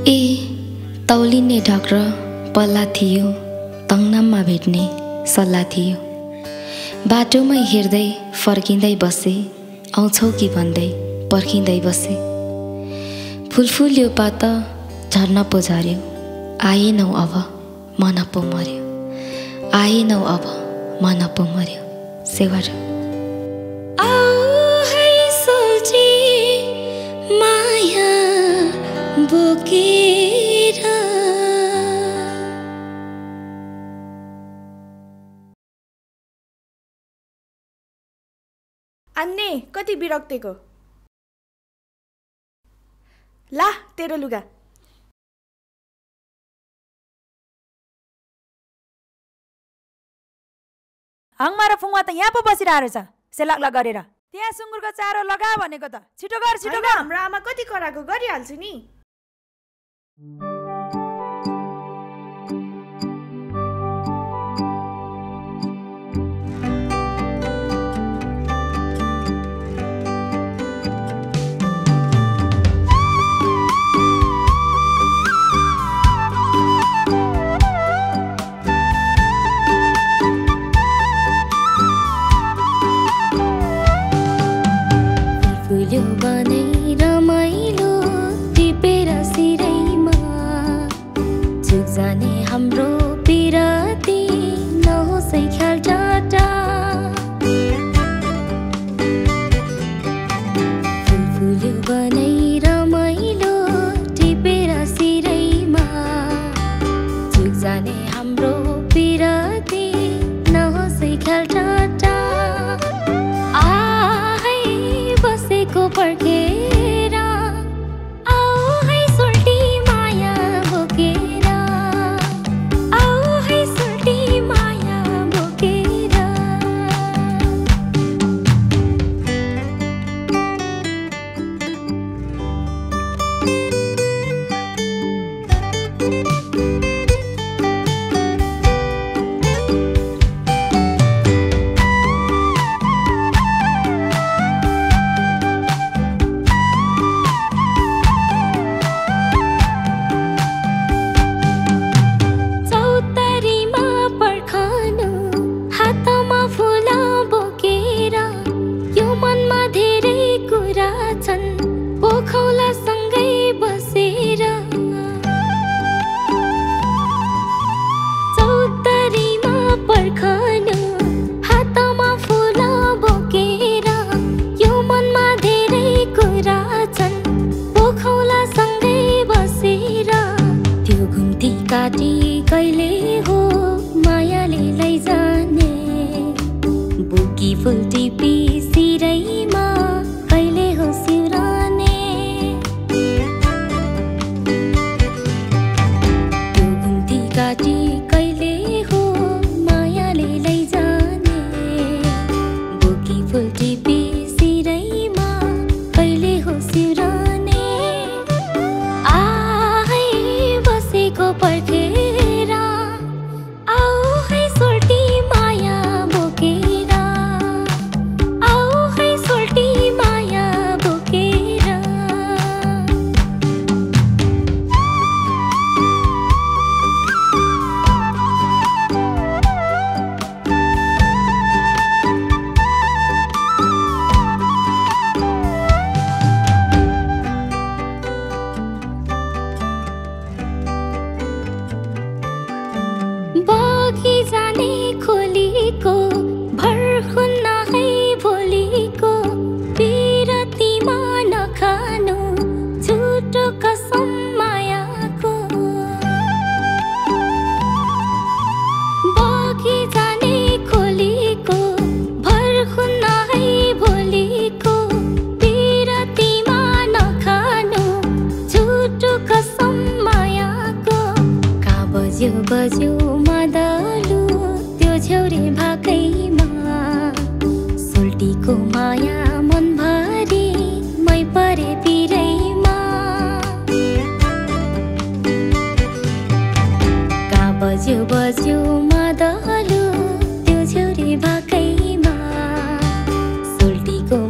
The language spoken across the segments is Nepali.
ए तौलिने ढक र पल्ला थियो, तङ्नाममा भेट्ने सल्लाह थियो। बाटोमै हेर्दै फर्किँदै बसे, आउँछौ कि भन्दै पर्खिँदै बसे। फुलफुल्यो पात झर्न पो झर्यो, आएनौ अब मन पो मर्यो, आएनौ अब मन पो मर्यो। सेवार माया बोकेर अन्ने कति विरक्तिको। ला तेरो लुगा। हङमा र फुङमा त यहाँ पो बसिरहेको छ सेलाक्ला गरेर। त्यहाँ सुँगुरको चारो लगा भनेको त। छिटो गर छिटो गर। हाम्रो आमा कति कराको गरिहाल्छु नि।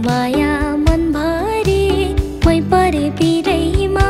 माया मन भरे मै परे पिरैमा।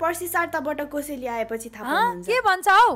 पर्सि सार्ताबाट कोसेली आएपछि थाहा हँ, पाउनुहुन्छ। के भन्छ हौ